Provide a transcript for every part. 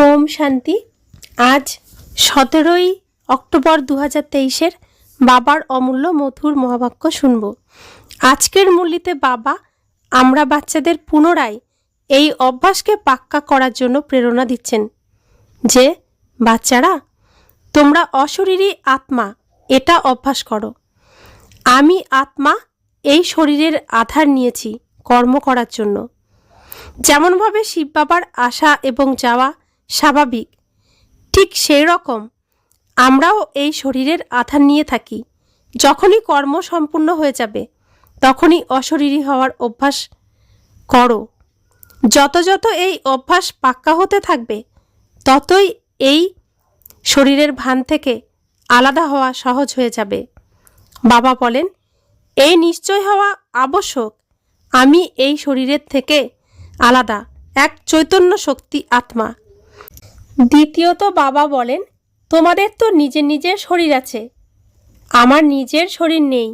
ওম শান্তি। আজ 17ই অক্টোবর 2023-এর বাবার অমূল্য মধুর মহাবাক্য শুনব। আজকের মুরলিতে বাবা আমরা বাচ্চাদের পুনরায় এই অভ্যাসকে পাক্কা করার জন্য প্রেরণা দিচ্ছেন যে বাচ্চারা, তোমরা অশরীরী আত্মা, এটা অভ্যাস করো। আমি আত্মা এই শরীরের আধার নিয়েছি কর্ম করার জন্য। যেমনভাবে শিব বাবার আসা এবং যাওয়া স্বাভাবিক, ঠিক সেই রকম আমরাও এই শরীরের আধার নিয়ে থাকি। যখনই কর্ম সম্পূর্ণ হয়ে যাবে তখনই অশরীরী হওয়ার অভ্যাস করো। যত যত এই অভ্যাস পাক্কা হতে থাকবে ততই এই শরীরের ভান থেকে আলাদা হওয়া সহজ হয়ে যাবে। বাবা বলেন, এই নিশ্চয় হওয়া আবশ্যক, আমি এই শরীরের থেকে আলাদা এক চৈতন্য শক্তি আত্মা। দ্বিতীয়ত বাবা বলেন, তোমাদের তো নিজের নিজের শরীর আছে, আমার নিজের শরীর নেই।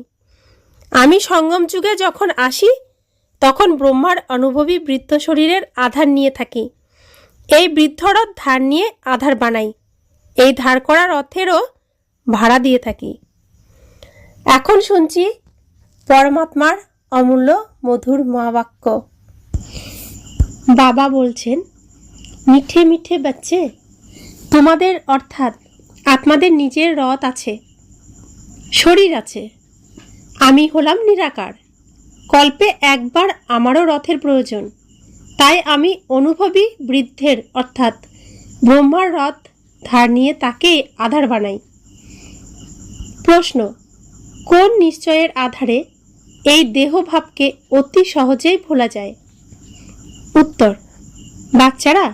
আমি সঙ্গম যুগে যখন আসি তখন ব্রহ্মার অনুভবী বৃদ্ধ শরীরের আধার নিয়ে থাকি। এই বৃদ্ধ রথ ধার নিয়ে আধার বানাই, এই ধার করা রথেরও ভাড়া দিয়ে থাকি। এখন শুনছি পরমাত্মার অমূল্য মধুর মহাবাক্য। বাবা বলছেন, মিঠে মিঠে বাচ্চে, তোমাদের অর্থাৎ আত্মাদের নিজের রথ আছে, শরীর আছে। আমি হলাম নিরাকার। কল্পে একবার আমারও রথের প্রয়োজন, তাই আমি অনুভবী বৃদ্ধের অর্থাৎ ব্রহ্মার রথ ধার নিয়ে তাকে আধার বানাই। প্রশ্ন, কোন নিশ্চয়ের আধারে এই দেহভাবকে অতি সহজেই ভোলা যায়? উত্তর, বাচ্চারা,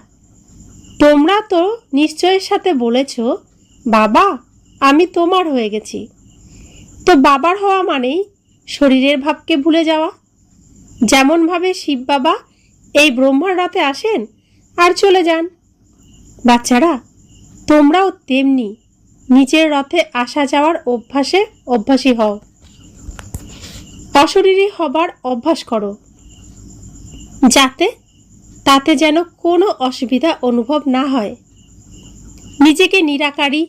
তোমরা তো নিশ্চয়ের সাথে বলেছ, বাবা আমি তোমার হয়ে গেছি। তো বাবার হওয়া মানেই শরীরের ভাবকে ভুলে যাওয়া। যেমনভাবে শিব বাবা এই ব্রহ্মার রথে আসেন আর চলে যান, বাচ্চারা তোমরাও তেমনি নিজের রথে আসা যাওয়ার অভ্যাসী হও। অশরীরী হবার অভ্যাস করো, তাতে যেন কোনো অসুবিধা অনুভব না হয়। নিজেকে নিরাকারী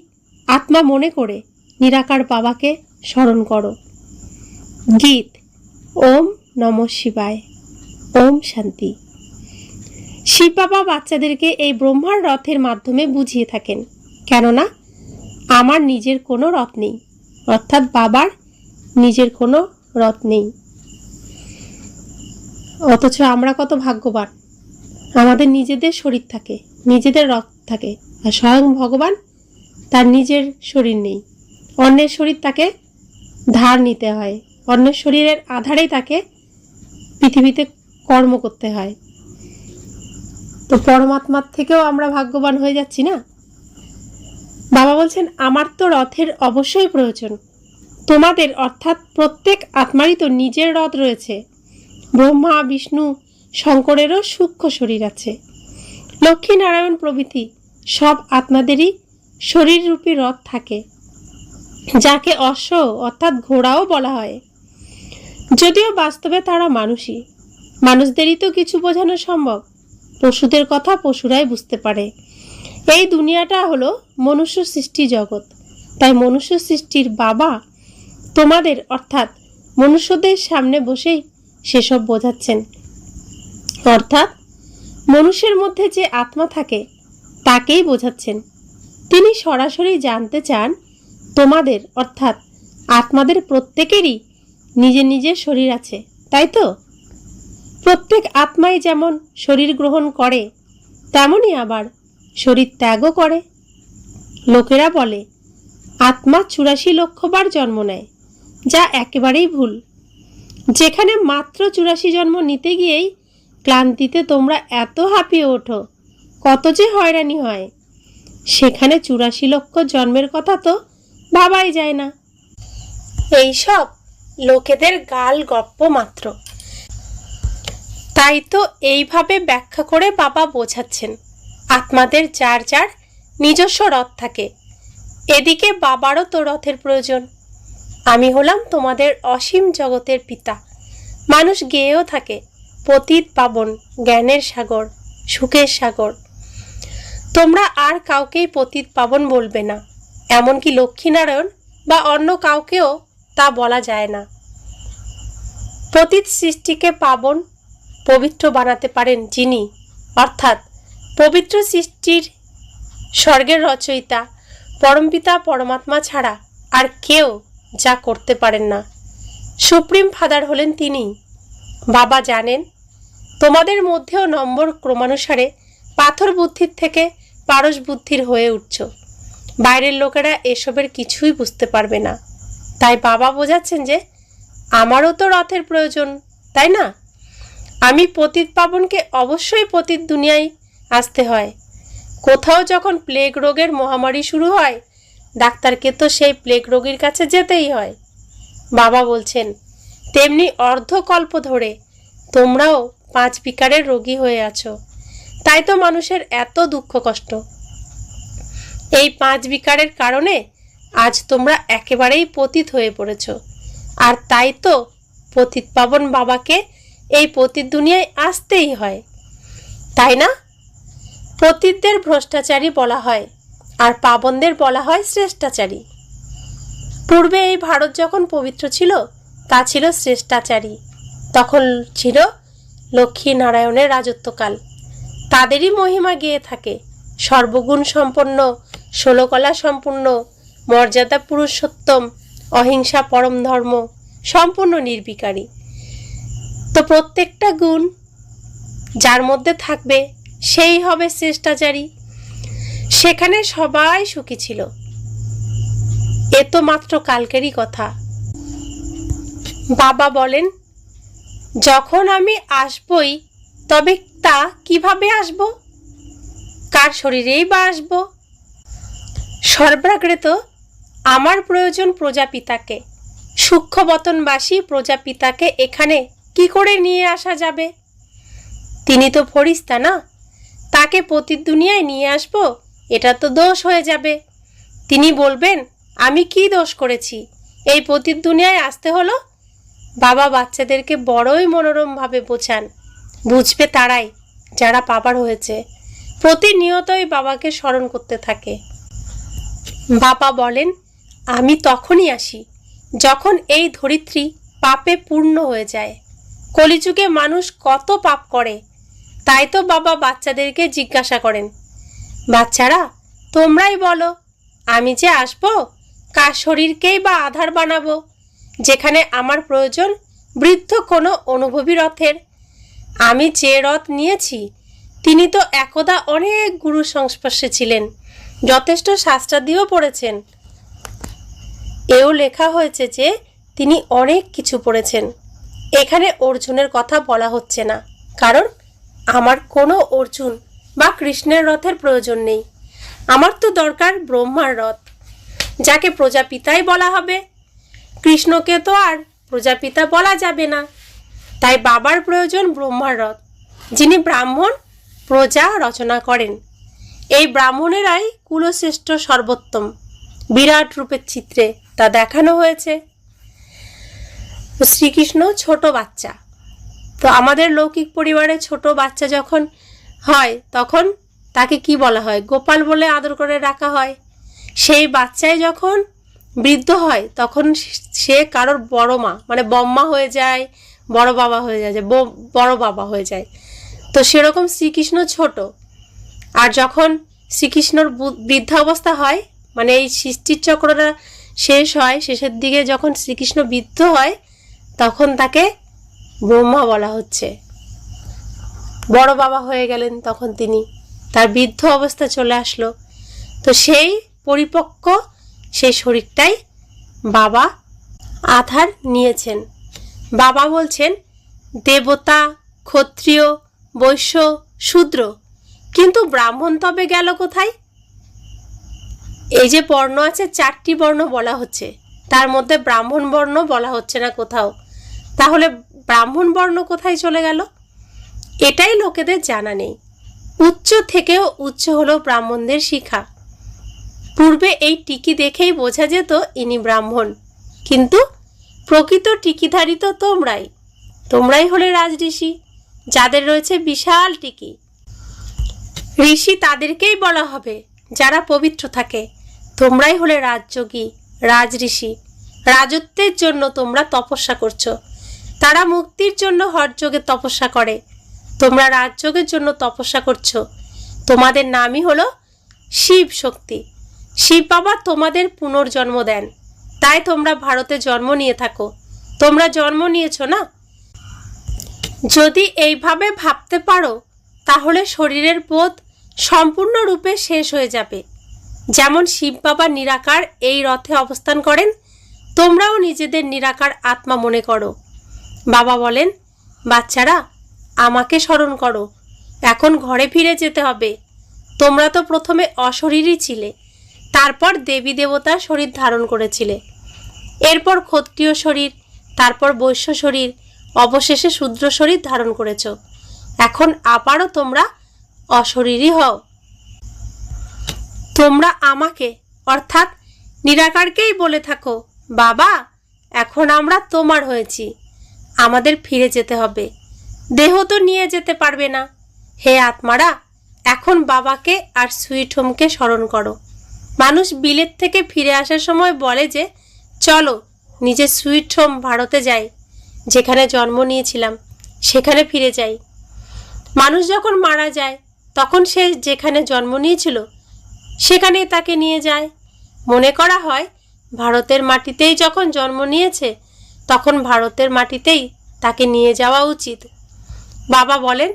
আত্মা মনে করে নিরাকার বাবাকে স্মরণ করো। গীত। ওম নমঃ শিবায়। ওম শান্তি। শিব বাবা বাচ্চাদেরকে এই ব্রহ্মার রথের মাধ্যমে বুঝিয়ে থাকেন, কেননা আমার নিজের কোনো রথ নেই, অর্থাৎ বাবার নিজের কোনো রথ নেই। অথচ আমরা কত ভাগ্যবান, আমাদের নিজেদের শরীর থাকে, নিজেদের রথ থাকে, আর স্বয়ং ভগবান তার নিজের শরীর নেই, অন্যের শরীর তাকে ধার নিতে হয়, অন্যের শরীরের আধারেই তাকে পৃথিবীতে কর্ম করতে হয়। তো পরমাত্মার থেকেও আমরা ভাগ্যবান হয়ে যাচ্ছি না? বাবা বলছেন, আমার তো রথের অবশ্যই প্রয়োজন। তোমাদের অর্থাৎ প্রত্যেক আত্মারই তো নিজের রথ রয়েছে। ব্রহ্মা, বিষ্ণু, শঙ্করেরও সূক্ষ্ম শরীর আছে। লক্ষ্মী নারায়ণ প্রভৃতি সব আত্মাদেরই শরীররূপী রথ থাকে, যাকে অশ্ব অর্থাৎ ঘোড়াও বলা হয়। যদিও বাস্তবে তারা মানুষই, মানুষদেরই তো কিছু বোঝানো সম্ভব, পশুদের কথা পশুরাই বুঝতে পারে। এই দুনিয়াটা হলো মনুষ্য সৃষ্টি জগৎ, তাই মনুষ্য সৃষ্টির বাবা তোমাদের অর্থাৎ মনুষ্যদের সামনে বসেই সেসব বোঝাচ্ছেন। অর্থাৎ মনুষ্যের মধ্যে যে আত্মা থাকে তাকেই বোঝাচ্ছেন। তিনি সরাসরি জানতে চান তোমাদের অর্থাৎ আত্মাদের প্রত্যেকেরই নিজের নিজের শরীর আছে, তাই তো? প্রত্যেক আত্মাই যেমন শরীর গ্রহণ করে তেমনই আবার শরীর ত্যাগও করে। লোকেরা বলে আত্মা 84 লক্ষ বার জন্ম নেয়, যা একেবারেই ভুল। যেখানে মাত্র 84 জন্ম নিতে গিয়েই ক্লান্তিতে তোমরা এত হাঁপিয়ে ওঠো, কত যে হয়রানি হয়, সেখানে 84 লক্ষ জন্মের কথা তো ভাবাই যায় না। এইসব লোকেদের গাল গপ্প মাত্র। তাই তো এইভাবে ব্যাখ্যা করে বাবা বোঝাচ্ছেন, আত্মাদের যার যার নিজস্ব রথ থাকে। এদিকে বাবারও তো রথের প্রয়োজন। আমি হলাম তোমাদের অসীম জগতের পিতা। মানুষ গেয়েও থাকে, পতিত পাবন, জ্ঞানের সাগর, সুখের সাগর। তোমরা আর কাউকেই পতিত পাবন বলবে না, এমনকি লক্ষ্মীনারায়ণ বা অন্য কাউকেও তা বলা যায় না। পতিত সৃষ্টিকে পাবন পবিত্র বানাতে পারেন যিনি, অর্থাৎ পবিত্র সৃষ্টির স্বর্গের রচয়িতা পরমপিতা পরমাত্মা ছাড়া আর কেউ যা করতে পারেন না। সুপ্রিম ফাদার হলেন তিনি। বাবা জানেন তোমাদের মধ্যেও নম্বর ক্রমানুসারে পাথর বুদ্ধির থেকে পারস বুদ্ধির হয়ে উঠছ। বাইরের লোকেরা এসবের কিছুই বুঝতে পারবে না। তাই বাবা বোঝাচ্ছেন যে আমারও তো রথের প্রয়োজন, তাই না? আমি পতিত পাবনকে অবশ্যই পতিত দুনিয়ায় আসতে হয়। কোথাও যখন প্লেগ রোগের মহামারী শুরু হয়, ডাক্তারকে তো সেই প্লেগ রোগীর কাছে যেতেই হয়। বাবা বলছেন তেমনি অর্ধকল্প ধরে তোমরাও 5 বিকারের রোগী হয়ে আছো, তাই তো মানুষের এত দুঃখ কষ্ট। এই 5 বিকারের কারণে আজ তোমরা একেবারেই পতিত হয়ে পড়েছ। আর তাই তো পতিত পাবন বাবাকে এই পতিত দুনিয়ায় আসতেই হয়, তাই না? পতিতদের ভ্রষ্টাচারী বলা হয় আর পাবনদের বলা হয় শ্রেষ্ঠাচারী। পূর্বে এই ভারত যখন পবিত্র ছিল তা ছিল শ্রেষ্ঠাচারী। তখন ছিল লক্ষ্মী নারায়ণের রাজত্বকাল। তাদেরই মহিমা গেয়ে থাকে সর্বগুণ সম্পন্ন, 16 কলা সম্পূর্ণ, মর্যাদা পুরুষোত্তম, অহিংসা পরম ধর্ম, সম্পূর্ণ নির্বিকারী। তো প্রত্যেকটা গুণ যার মধ্যে থাকবে সেই হবে শ্রেষ্ঠাচারী। সেখানে সবাই সুখী ছিল। এ তো মাত্র কালকেরই কথা। বাবা বলেন যখন আমি আসবই, তবে তা কিভাবে আসব? কার শরীরেই বা আসব? সর্বাগ্রে তো আমার প্রয়োজন প্রজাপিতাকে। সূক্ষ্মবতনবাসী প্রজাপিতাকে এখানে কি করে নিয়ে আসা যাবে? তিনি তো ফরিস্তা না, তাকে পতিত দুনিয়ায় নিয়ে আসব এটা তো দোষ হয়ে যাবে। তিনি বলবেন আমি কি দোষ করেছি এই পতিত দুনিয়ায় আসতে হলো? বাবা বাচ্চাদেরকে বড়ই মনোরমভাবে বোঝান। বুঝবে তারাই যারা বাবার হয়েছে, প্রতিনিয়তই বাবাকে স্মরণ করতে থাকে। বাবা বলেন আমি তখনই আসি যখন এই ধরিত্রী পাপে পূর্ণ হয়ে যায়। কলিযুগে মানুষ কত পাপ করে, তাই তো বাবা বাচ্চাদেরকে জিজ্ঞাসা করেন, বাচ্চারা তোমরাই বলো আমি যে আসবো কার শরীরকেই বা আধার বানাবো, যেখানে আমার প্রয়োজন বৃদ্ধ কোনো অনুভবী রথের। আমি যে রথ নিয়েছি তিনি তো একদা অনেক গুরু সংস্পর্শে ছিলেন, যথেষ্ট শাস্ত্রাদিও পড়েছেন। এও লেখা হয়েছে যে তিনি অনেক কিছু পড়েছেন। এখানে অর্জুনের কথা বলা হচ্ছে না, কারণ আমার কোনো অর্জুন বা কৃষ্ণের রথের প্রয়োজন নেই। আমার তো দরকার ব্রহ্মার রথ, যাকে প্রজাপিতাই বলা হবে। কৃষ্ণকে তো আর প্রজাপিতা বলা যাবে না। তাই বাবার প্রয়োজন ব্রহ্মার রথ, যিনি ব্রাহ্মণ প্রজা রচনা করেন। এই ব্রাহ্মণেরাই কুলশ্রেষ্ঠ সর্বোত্তম। বিরাট রূপের চিত্রে তা দেখানো হয়েছে। শ্রীকৃষ্ণ ছোট বাচ্চা, তো আমাদের লৌকিক পরিবারে ছোট বাচ্চা যখন হয় তখন তাকে কি বলা হয়? গোপাল বলে আদর করে রাখা হয়। সেই বাচ্চাই যখন বৃদ্ধ হয় তখন সে কারোর বড় মা মানে বম্মা হয়ে যায়, বড় বাবা হয়ে যায়, বড় বাবা হয়ে যায়। তো সেরকম শ্রীকৃষ্ণ ছোট। আর যখন শ্রীকৃষ্ণর বৃদ্ধাবস্থা হয়, মানে এই সৃষ্টির চক্রটা শেষ হয়, শেষের দিকে যখন শ্রীকৃষ্ণ বৃদ্ধ হয় তখন তাকে ব্রহ্মা বলা হচ্ছে। বড় বাবা হয়ে গেলেন তখন তিনি, তার বৃদ্ধ অবস্থা চলে আসলো। তো সেই পরিপক্ক সেই শরীরটাই বাবা আধার নিয়েছেন। বাবা বলছেন দেবতা, ক্ষত্রিয়, বৈশ্য, শূদ্র, কিন্তু ব্রাহ্মণ তবে গেল কোথায়? এই যে বর্ণ আছে 4টি বর্ণ বলা হচ্ছে, তার মধ্যে ব্রাহ্মণ বর্ণ বলা হচ্ছে না কোথাও। তাহলে ব্রাহ্মণ বর্ণ কোথায় চলে গেল? এটাই লোকেদের জানা নেই। উচ্চ থেকেও উচ্চ হলো ব্রাহ্মণদের শিখা। পূর্বে এই টিকি দেখেই বোঝা যেত ইনি ব্রাহ্মণ, কিন্তু প্রকৃত টিকিধারী তো তোমরাই হলে রাজঋষি, যাদের রয়েছে বিশাল টিকি। ঋষি তাদেরকেই বলা হবে যারা পবিত্র থাকে। তোমরাই হলে রাজযোগী, রাজঋষি। রাজত্বের জন্য তোমরা তপস্যা করছো। তারা মুক্তির জন্য হঠযোগে তপস্যা করে, তোমরা রাজযোগের জন্য তপস্যা করছো। তোমাদের নামই হলো শিব শক্তি। শিব বাবা তোমাদের পুনর্জন্ম দেন, তাই তোমরা ভারতে জন্ম নিয়ে থাকো। তোমরা জন্ম নিয়েছো না? যদি এইভাবে ভাবতে পারো তাহলে শরীরের বোধ সম্পূর্ণরূপে শেষ হয়ে যাবে। যেমন শিব বাবা নিরাকার এই রথে অবস্থান করেন, তোমরাও নিজেদের নিরাকার আত্মা মনে করো। বাবা বলেন, বাচ্চারা আমাকে স্মরণ করো, এখন ঘরে ফিরে যেতে হবে। তোমরা তো প্রথমে অশরীরই ছিলে, তারপর দেবী দেবতার শরীর ধারণ করেছিলে, এরপর ক্ষত্রিয় শরীর, তারপর বৈশ্য শরীর, অবশেষে শূদ্র শরীর ধারণ করেছ। এখন আবারও তোমরা অশরীরই হও। তোমরা আমাকে অর্থাৎ নিরাকারকেই বলে থাকো, বাবা এখন আমরা তোমার হয়েছি, আমাদের ফিরে যেতে হবে। দেহ তো নিয়ে যেতে পারবে না। হে আত্মারা, এখন বাবাকে আর সুইট হোমকে স্মরণ করো। মানুষ বিলেত থেকে ফিরে আসার সময় বলে যে চলো নিজের সুইট হোম ভারতে যাই, যেখানে জন্ম নিয়েছিলাম সেখানে ফিরে যাই। মানুষ যখন মারা যায় তখন সে যেখানে জন্ম নিয়েছিল সেখানেই তাকে নিয়ে যায়। মনে করা হয় ভারতের মাটিতেই যখন জন্ম নিয়েছে তখন ভারতের মাটিতেই তাকে নিয়ে যাওয়া উচিত। বাবা বলেন,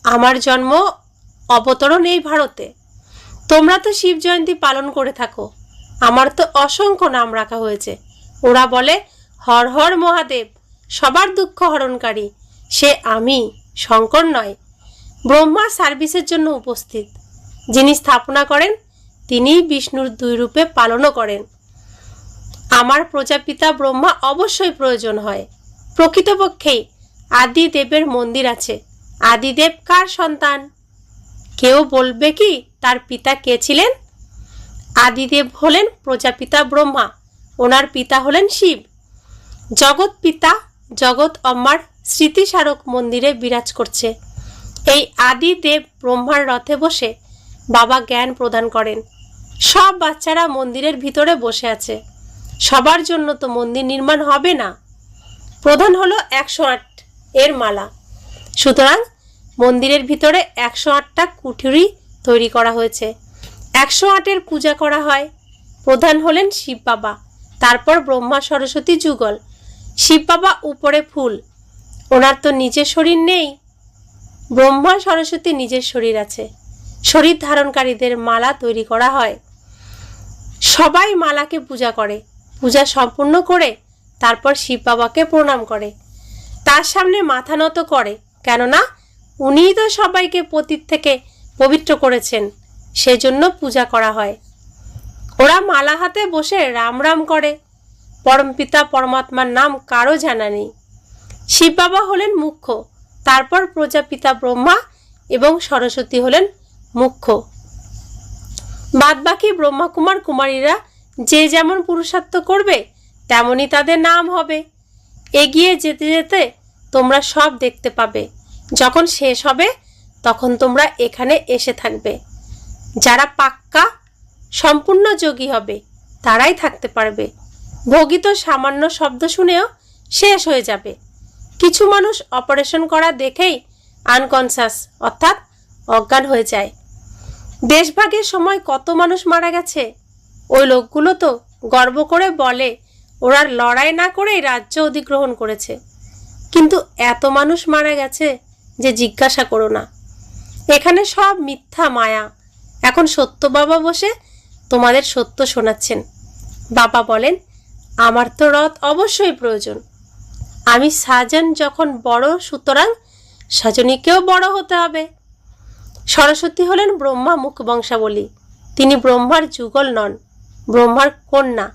আমার জন্ম অবতরণ এই ভারতে। তোমরা তো শিব জয়ন্তী পালন করে থাকো, আমার তো অসংখ্য নাম রাখা হয়েছে। ওরা বলে হর হর মহাদেব, সবার দুঃখ হরণকারী। সে আমি, শঙ্কর নয়। ব্রহ্মা সার্ভিসের জন্য উপস্থিত। যিনি স্থাপনা করেন তিনিই বিষ্ণুর দুই রূপে পালনও করেন। আমার প্রজাপিতা ব্রহ্মা অবশ্যই প্রয়োজন হয়। প্রকৃতপক্ষেই আদিদেবের মন্দির আছে। আদিদেব কার সন্তান? কেউ বলবে কি তার পিতা কে ছিলেন? আদিদেব হলেন প্রজাপিতা ব্রহ্মা, ওনার পিতা হলেন শিব। জগৎ পিতা জগৎ অম্মার স্মৃতিস্মারক মন্দিরে বিরাজ করছে। এই আদিদেব ব্রহ্মার রথে বসে বাবা জ্ঞান প্রদান করেন। সব বাচ্চারা মন্দিরের ভিতরে বসে আছে। সবার জন্য তো মন্দির নির্মাণ হবে না। প্রধান হলো 108 এর মালা। সুতরাং মন্দিরের ভিতরে 108টা কুঠুরি তৈরি করা হয়েছে। 108-এর পূজা করা হয়। প্রধান হলেন শিব বাবা, তারপর ব্রহ্মা সরস্বতী যুগল। শিব বাবা উপরে ফুল, ওনার তো নিজের শরীর নেই। ব্রহ্মা সরস্বতী নিজের শরীর আছে। শরীর ধারণকারীদের মালা তৈরি করা হয়। সবাই মালাকে পূজা করে। পূজা সম্পূর্ণ করে তারপর শিব বাবাকে প্রণাম করে, তার সামনে মাথা নত করে, কেননা উনিই তো সবাইকে পতীত থেকে পবিত্র করেছেন, সেজন্য পূজা করা হয়। ওরা মালা হাতে বসে রাম রাম করে। পরমপিতা পরমাত্মার নাম কারো জানা নেই। শিব বাবা হলেন মুখ্য, তারপর প্রজাপিতা ব্রহ্মা এবং সরস্বতী হলেন মুখ্য। বাদবাকি ব্রহ্মা কুমার কুমারীরা যে যেমন পুরুষার্থ করবে তেমনই তাদের নাম হবে। এগিয়ে যেতে যেতে তোমরা সব দেখতে পাবে। যখন শেষ হবে তখন তোমরা এখানে এসে থাকবে। যারা পাক্কা সম্পূর্ণ যোগী হবে তারাই থাকতে পারবে। ভোগী তো সামান্য শব্দ শুনেও শেষ হয়ে যাবে। কিছু মানুষ অপারেশন করা দেখেই আনকনসাস অর্থাৎ অজ্ঞান হয়ে যায়। দেশভাগের সময় কত মানুষ মারা গেছে। ওই লোকগুলো তো গর্ব করে বলে ওরা লড়াই না করেই রাজ্য অধিগ্রহণ করেছে, কিন্তু এত মানুষ মারা গেছে যে জিজ্ঞাসা করো না। এখানে সব মিথ্যা মায়া। এখন সত্য বাবা বসে তোমাদের সত্য শোনাচ্ছেন। বাবা বলেন, আমার তো রথ অবশ্যই প্রয়োজন। আমি সাজন যখন বড়, সুতরাং সাজনীকেও বড় হতে হবে। সরস্বতী হলেন ব্রহ্মা মুখ বংশাবলী। তিনি ব্রহ্মার যুগল নন, ব্রহ্মার কন্যা।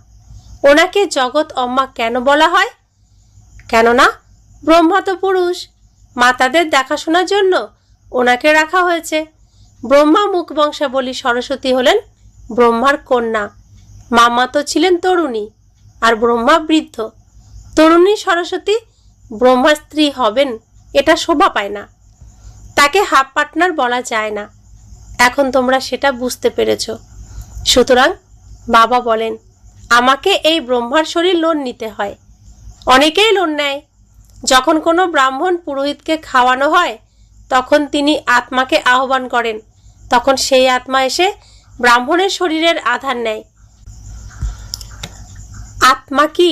ওনাকে জগৎ অম্মা কেন বলা হয়? কেননা ব্রহ্মা তো পুরুষ, মাতাদের দেখাশোনার জন্য ওনাকে রাখা হয়েছে। ব্রহ্মা মুখ বংশাবলী সরস্বতী হলেন ব্রহ্মার কন্যা। মামা তো ছিলেন তরুণী আর ব্রহ্মা বৃদ্ধ। তরুণী সরস্বতী ব্রহ্মার স্ত্রী হবেন এটা শোভা পায় না। তাকে হাফ পার্টনার বলা যায় না। এখন তোমরা সেটা বুঝতে পেরেছ। সুতরাং বাবা বলেন, আমাকে এই ব্রহ্মার শরীর লোন নিতে হয়। অনেকেই লোন নেয়। যখন কোনো ব্রাহ্মণ পুরোহিতকে খাওয়ানো হয় তখন তিনি আত্মাকে আহ্বান করেন, তখন সেই আত্মা এসে ব্রাহ্মণের শরীরের আধার নেয়। আত্মা কি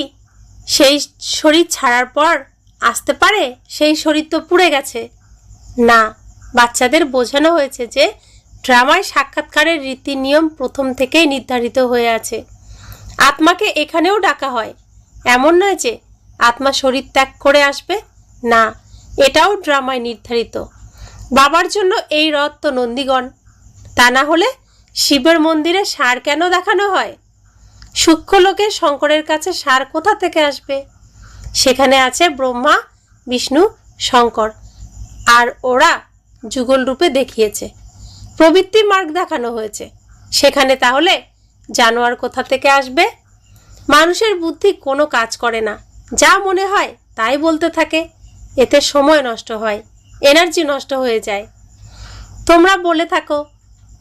সেই শরীর ছাড়ার পর আসতে পারে? সেই শরীর তো পুড়ে গেছে। না, বাচ্চাদের বোঝানো হয়েছে যে ড্রামায় সাক্ষাৎকারের রীতি নিয়ম প্রথম থেকেই নির্ধারিত হয়ে আছে। আত্মাকে এখানেও ডাকা হয়। এমন নয় যে আত্মা শরীর ত্যাগ করে আসবে, না, এটাও ড্রামায় নির্ধারিত। বাবার জন্য এই রথ তো নন্দীগণ। তা না হলে শিবের মন্দিরে ষাঁড় কেন দেখানো হয়? সূক্ষ্মলোকে শঙ্করের কাছে ষাঁড় কোথা থেকে আসবে? সেখানে আছে ব্রহ্মা, বিষ্ণু, শঙ্কর, আর ওরা যুগল রূপে দেখিয়েছে। প্রবৃত্তি মার্গ দেখানো হয়েছে। সেখানে তাহলে জানোয়ার কোথা থেকে আসবে? মানুষের বুদ্ধি কোনো কাজ করে না, যা মনে হয় তাই বলতে থাকে। এতে সময় নষ্ট হয়, এনার্জি নষ্ট হয়ে যায়। তোমরা বলে থাকো,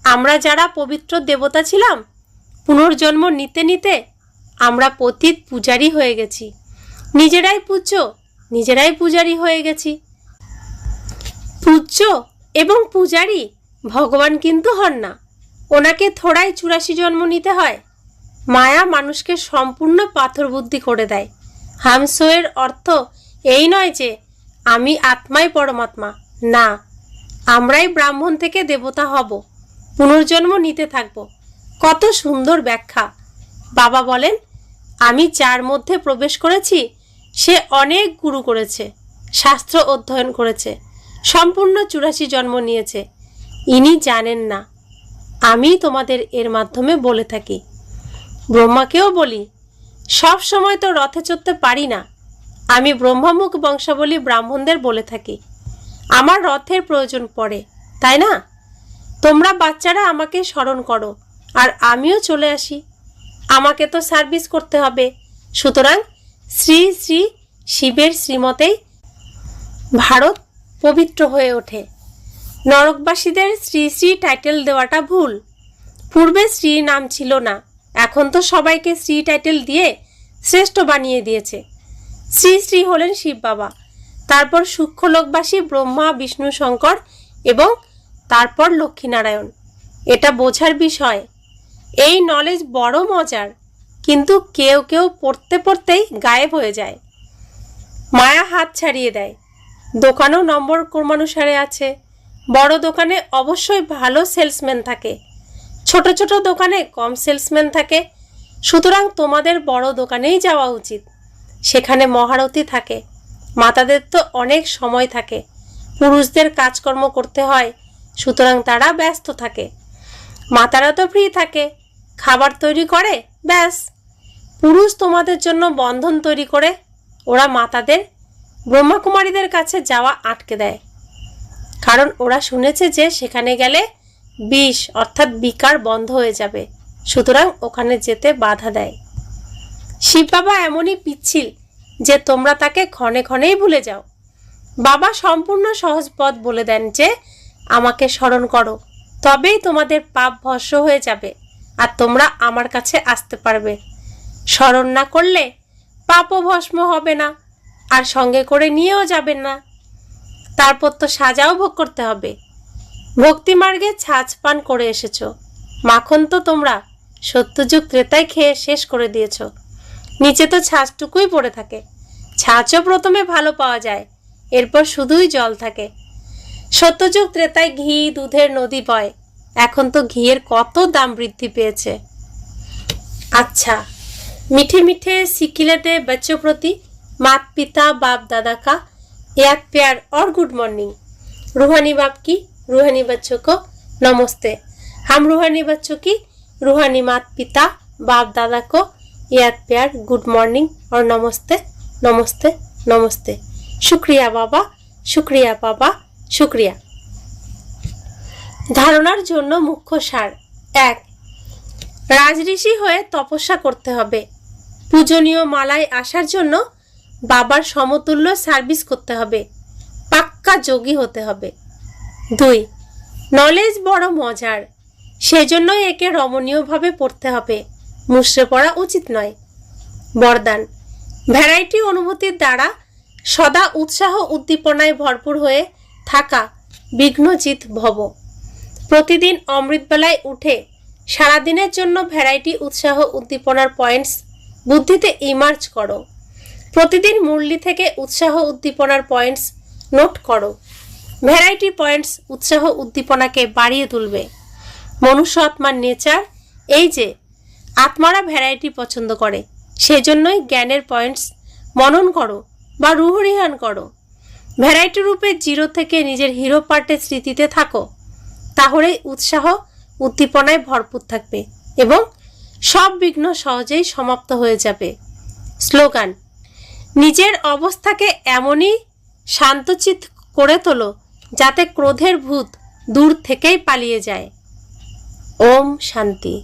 আমরা যারা পবিত্র দেবতা ছিলাম পুনর্জন্ম নিতে নিতে আমরা পতিত পূজারী হয়ে গেছি। নিজেরাই পূজ্য, নিজেরাই পূজারী হয়ে গেছি। পূজ্য এবং পূজারী ভগবান কিন্তু হন না। ওনাকে থোড়াই 84 জন্ম নিতে হয়। মায়া মানুষকে সম্পূর্ণ পাথর বুদ্ধি করে দেয়। হামসোয়ের অর্থ এই নয় যে আমি আত্মাই পরমাত্মা, না, আমরাই ব্রাহ্মণ থেকে দেবতা হব, পুনর্জন্ম নিতে থাকব। কত সুন্দর ব্যাখ্যা। বাবা বলেন, আমি যার মধ্যে প্রবেশ করেছি সে অনেক গুরু করেছে, শাস্ত্র অধ্যয়ন করেছে, সম্পূর্ণ 84 জন্ম নিয়েছে। ইনি জানেন না। আমি তোমাদের এর মাধ্যমে বলে থাকি। ব্রহ্মাকেও বলি, সব সময় তো রথে চড়তে পারি না। আমি ব্রহ্মামুখ বংশাবলী ব্রাহ্মণদের বলে থাকি, আমার রথের প্রয়োজন পড়ে, তাই না? তোমরা বাচ্চারা আমাকে স্মরণ করো আর আমিও চলে আসি। আমাকে তো সার্ভিস করতে হবে। সুতরাং শ্রী শ্রী শিবের শ্রীমতেই ভারত পবিত্র হয়ে ওঠে। নরকবাসীদের শ্রী শ্রী টাইটেল দেওয়াটা ভুল। পূর্বে শ্রী নাম ছিল না, এখন তো সবাইকে শ্রী টাইটেল দিয়ে শ্রেষ্ঠ বানিয়ে দিয়েছে। শ্রী শ্রী হলেন শিব বাবা, তারপর সূক্ষ্মলোকবাসী ব্রহ্মা, বিষ্ণু, শঙ্কর এবং তারপর লক্ষ্মীনারায়ণ। এটা বোঝার বিষয়। এই নলেজ বড় মজার, কিন্তু কেউ কেউ পড়তে পড়তেই গায়েব হয়ে যায়। মায়া হাত ছাড়িয়ে দেয়। দোকানও নম্বর ক্রমানুসারে আছে। বড় দোকানে অবশ্যই ভালো সেলসম্যান থাকে, ছোট ছোট দোকানে কম সেলসম্যান থাকে। সুতরাং তোমাদের বড় দোকানেই যাওয়া উচিত। সেখানে মহারথী থাকে। মাতাদের তো অনেক সময় থাকে, পুরুষদের কাজকর্ম করতে হয়, সুতরাং তারা ব্যস্ত থাকে। মাতারা তো ফ্রি থাকে, খাবার তৈরি করে, ব্যাস। পুরুষ তোমাদের জন্য বন্ধন তৈরি করে। ওরা মাতাদের, ব্রহ্মাকুমারীদের কাছে যাওয়া আটকে দেয়, কারণ ওরা শুনেছে যে সেখানে গেলে বিষ অর্থাৎ বিকার বন্ধ হয়ে যাবে। সুতরাং ওখানে যেতে বাধা দেয়। শিব বাবা এমনই পিচ্ছিল যে তোমরা তাকে ক্ষণে ক্ষণেই ভুলে যাও। বাবা সম্পূর্ণ সহজ পথ বলে দেন যে আমাকে স্মরণ করো, তবেই তোমাদের পাপ ভস্ম হয়ে যাবে আর তোমরা আমার কাছে আসতে পারবে। স্মরণ না করলে পাপও ভস্ম হবে না, আর সঙ্গে করে নিয়েও যাবেন না। তারপর তো সাজাও ভোগ করতে হবে। ভক্তিমার্গে ছাঁচ পান করে এসেছ, মাখন তো তোমরা সত্যযুগ ত্রেতায় খেয়ে শেষ করে দিয়েছ। নিচে তো ছাঁচটুকুই পড়ে থাকে। ছাঁচও প্রথমে ভালো পাওয়া যায়, এরপর শুধুই জল থাকে। সত্যযুগ ত্রেতায় ঘি দুধের নদী বয়, এখন তো ঘিয়ের কত দাম বৃদ্ধি পেয়েছে। अच्छा, मीठे मीठे सिकिलते बच्चों प्रति मात पिता बाप दादा का याद प्यार और गुड मॉर्निंग। रूहानी बाप की रूहानी बच्चों को नमस्ते। हम रूहानी बच्चों की रूहानी मात पिता बाप दादा को याद प्यार गुड मॉर्निंग और नमस्ते नमस्ते नमस्ते। शुक्रिया बाबा, शुक्रिया बाबा, शुक्रिया। धारणार जोन्नो मुख्य सार। एक, রাজঋষি হয়ে তপস্যা করতে হবে। পূজনীয় মালায় আসার জন্য বাবার সমতুল্য সার্ভিস করতে হবে। পাক্কা যোগী হতে হবে। 2, নলেজ বড় মজার, সেজন্যই একে রমণীয়ভাবে পড়তে হবে, মুষড়ে পড়া উচিত নয়। বরদান, ভ্যারাইটি অনুভূতির দ্বারা সদা উৎসাহ উদ্দীপনায় ভরপুর হয়ে থাকা বিঘ্নজিৎ ভব। প্রতিদিন অমৃতবেলায় উঠে সারাদিনের জন্য ভ্যারাইটি উৎসাহ উদ্দীপনার পয়েন্টস বুদ্ধিতে ইমার্জ করো। প্রতিদিন মুরলি থেকে উৎসাহ উদ্দীপনার পয়েন্টস নোট করো। ভ্যারাইটি পয়েন্টস উৎসাহ উদ্দীপনাকে বাড়িয়ে তুলবে। মনুষ্য আত্মার নেচার এই যে আত্মারা ভ্যারাইটি পছন্দ করে, সেজন্যই জ্ঞানের পয়েন্টস মনন করো বা রুহরিহান করো। ভ্যারাইটি রূপে 0 থেকে নিজের হিরো পার্টের স্মৃতিতে থাকো, তাহলেই উৎসাহ উদ্দীপনায় ভরপুর থাকবে এবং সব বিঘ্ন সহজেই সমাপ্ত হয়ে যাবে। স্লোগান, নিজের অবস্থাকে এমনই শান্তচিত করে তোলো যাতে ক্রোধের ভূত দূর থেকেই পালিয়ে যায়। ওম শান্তি।